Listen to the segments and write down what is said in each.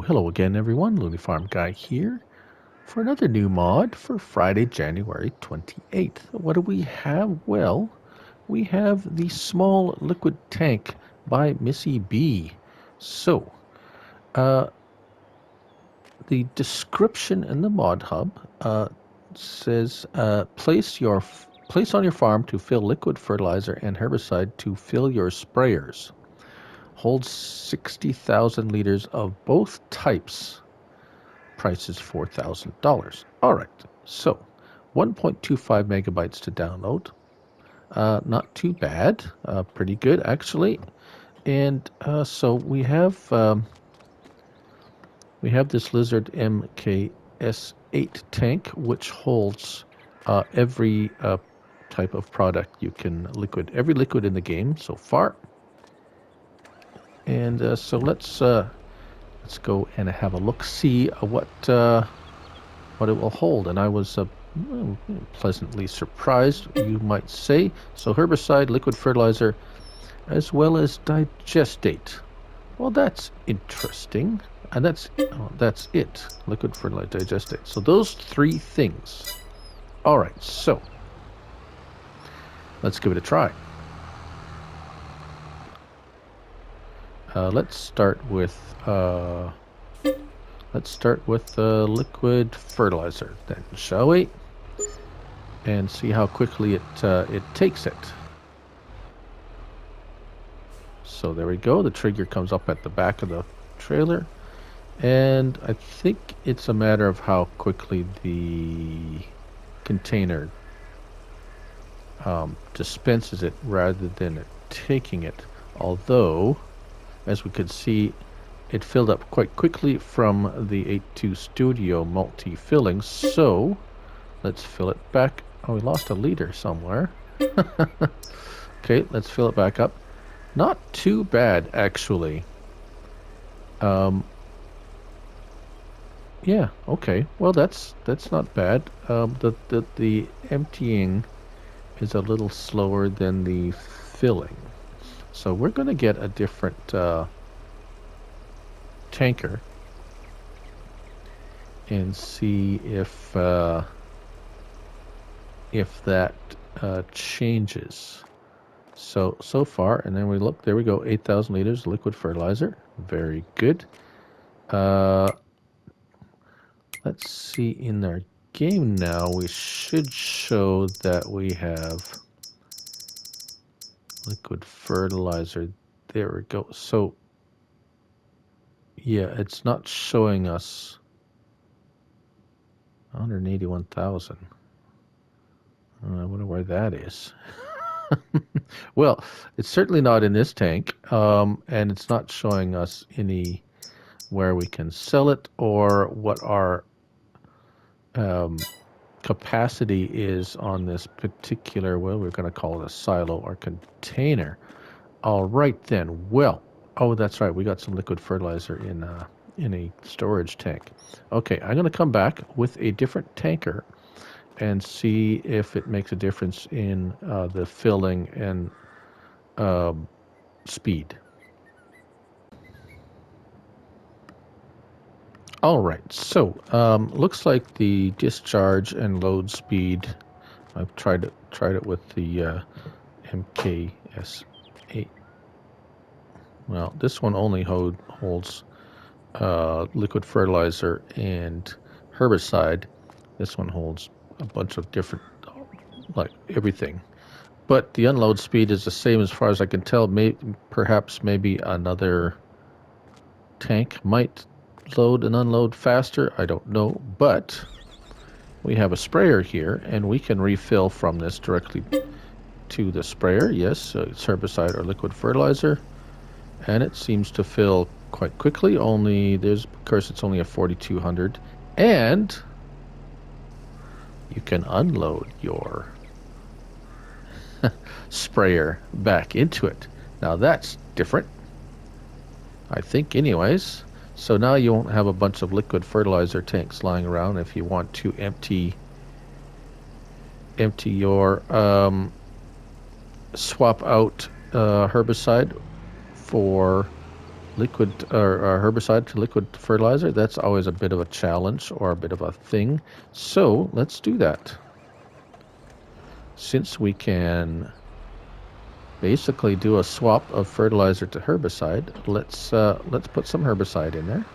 hello again, everyone. Lily Farm Guy here for another new mod for Friday, January 28th. What do we have? Well, we have the small liquid tank by MISSYB. So, the description in the mod hub says place on your farm to fill liquid fertilizer and herbicide to fill your sprayers. Holds 60,000 liters of both types. Price is $4,000. All right, so 1.25 megabytes to download. Not too bad. Pretty good, actually. And so we have this Lizard MKS8 tank, which holds every type of product you can liquid, every liquid in the game so far. And so let's go and have a look, see what it will hold. And I was pleasantly surprised, you might say. So herbicide, liquid fertilizer, as well as digestate. Well, that's interesting. And that's it. Liquid fertilizer, digestate. So those three things. All right, so let's give it a try. Let's start with liquid fertilizer then, shall we? And see how quickly it takes it. So there we go. The trigger comes up at the back of the trailer, and I think it's a matter of how quickly the container dispenses it rather than it taking it. Although, as we could see, it filled up quite quickly from the 8.2 Studio multi-filling. So let's fill it back. Oh, we lost a liter somewhere. Okay, let's fill it back up. Not too bad, actually. Yeah, okay. Well, that's not bad. The emptying is a little slower than the filling. So we're going to get a different tanker and see if that changes. So far, and then we look, there we go, 8,000 liters liquid fertilizer. Very good. Let's see, in our game now, we should show that we have liquid fertilizer. There we go. So, yeah, it's not showing us 181,000. I wonder why that is. Well, it's certainly not in this tank, and it's not showing us any where we can sell it or what our capacity is on this particular, well, we're going to call it a silo or container. All right then. Well, oh, that's right. We got some liquid fertilizer in a storage tank. Okay, I'm going to come back with a different tanker and see if it makes a difference in the filling and speed. All right, so looks like the discharge and load speed. I've tried it with the MKS8. Well, this one only holds liquid fertilizer and herbicide. This one holds a bunch of different, like everything. But the unload speed is the same as far as I can tell. Perhaps maybe another tank might load and unload faster. I don't know. But we have a sprayer here, and we can refill from this directly to the sprayer. Yes, it's herbicide or liquid fertilizer. And it seems to fill quite quickly. Of course, it's only a 4200. And you can unload your sprayer back into it. Now that's different, I think, anyways. So now you won't have a bunch of liquid fertilizer tanks lying around if you want to empty your swap out herbicide for liquid or herbicide to liquid fertilizer, that's always a bit of a challenge or a bit of a thing. So let's do that. Since we can basically do a swap of fertilizer to herbicide, let's put some herbicide in there.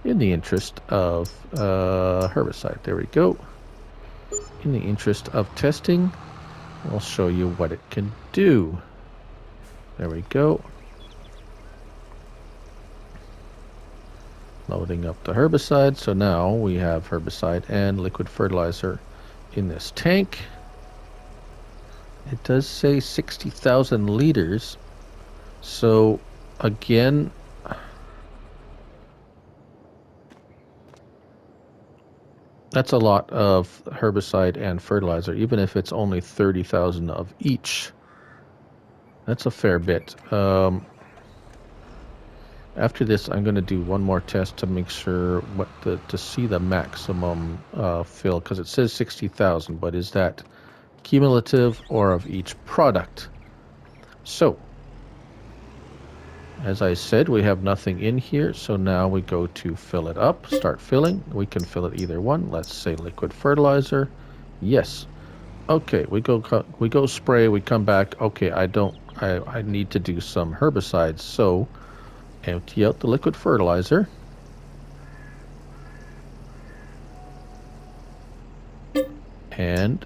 In the interest of herbicide, there we go. In the interest of testing, we'll show you what it can do. There we go. Loading up the herbicide. So now we have herbicide and liquid fertilizer in this tank. It does say 60,000 liters. So again, that's a lot of herbicide and fertilizer, even if it's only 30,000 of each. That's a fair bit. After this, I'm going to do one more test to make sure to see the maximum fill, because it says 60,000, but is that cumulative or of each product? So, as I said, we have nothing in here, so now we go to fill it up, start filling. We can fill it either one. Let's say liquid fertilizer. Yes. Okay, we go spray, we come back. Okay, I need to do some herbicides, so empty out the liquid fertilizer. And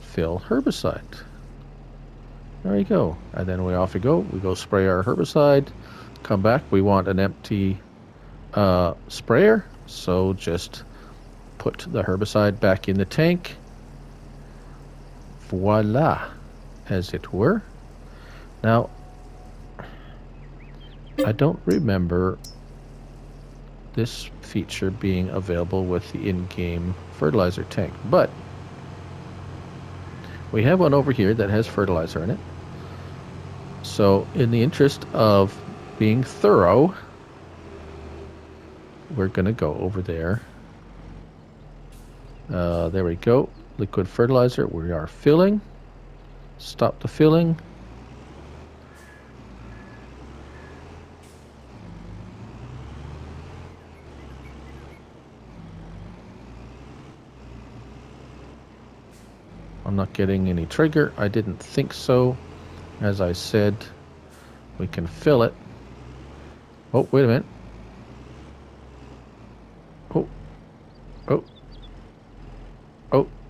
fill herbicide. There you go. And then off we go. We go spray our herbicide. Come back. We want an empty sprayer. So just put the herbicide back in the tank. Voila, as it were. Now, I don't remember this feature being available with the in-game fertilizer tank, but we have one over here that has fertilizer in it. So in the interest of being thorough, we're going to go over there. There we go. Liquid fertilizer. We are filling. Stop the filling. I'm not getting any trigger. I didn't think so. As I said, we can fill it. Oh, wait a minute.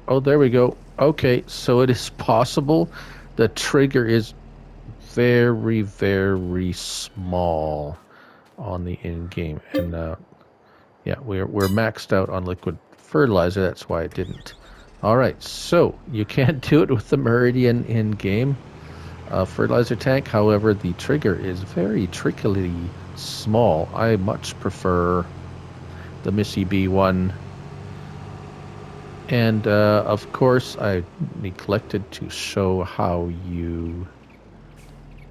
Oh, there we go. Okay, so it is possible the trigger is very, very small on the in-game. And yeah, we're maxed out on liquid fertilizer. That's why it didn't. All right, so you can't do it with the Meridian in-game fertilizer tank. However, the trigger is very trickily small. I much prefer the MISSYB one. And of course, I neglected to show how you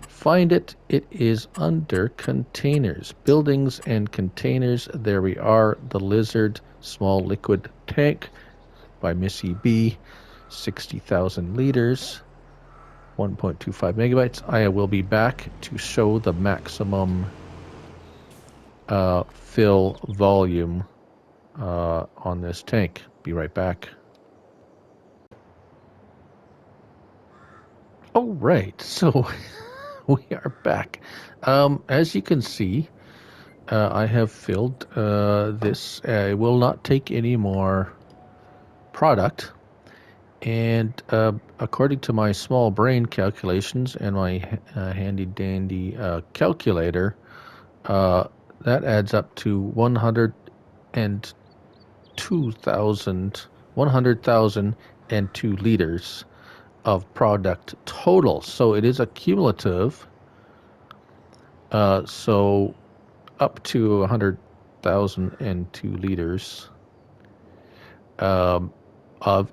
find it. It is under containers, buildings and containers. There we are, the Lizard small liquid tank by MISSYB, 60,000 liters, 1.25 megabytes. I will be back to show the maximum fill volume on this tank. Be right back. All right, so we are back. As you can see, I have filled this. I will not take any more product. And according to my small brain calculations and my handy dandy calculator, that adds up to 102,002 liters of product total. So it is a cumulative. So up to 100,002 liters of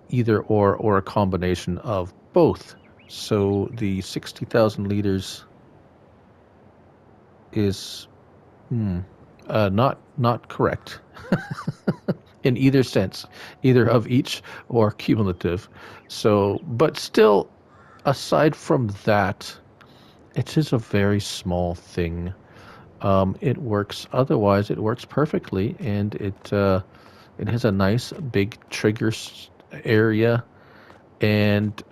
either or a combination of both. So the 60,000 liters is not correct. in either sense, either of each or cumulative. So, but still, aside from that, it is a very small thing. It works. Otherwise, it works perfectly, and it has a nice big trigger area, and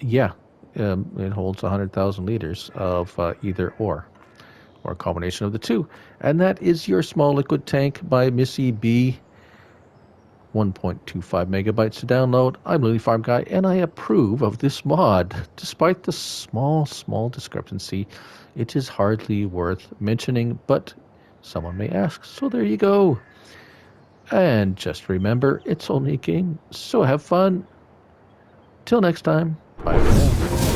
yeah, it holds 100,000 liters of either or a combination of the two. And that is your small liquid tank by MISSYB. 1.25 megabytes to download. I'm Lily Farm Guy, and I approve of this mod. Despite the small discrepancy, it is hardly worth mentioning, but someone may ask, so there you go. And just remember, it's only a game, so have fun. Till next time, bye for now.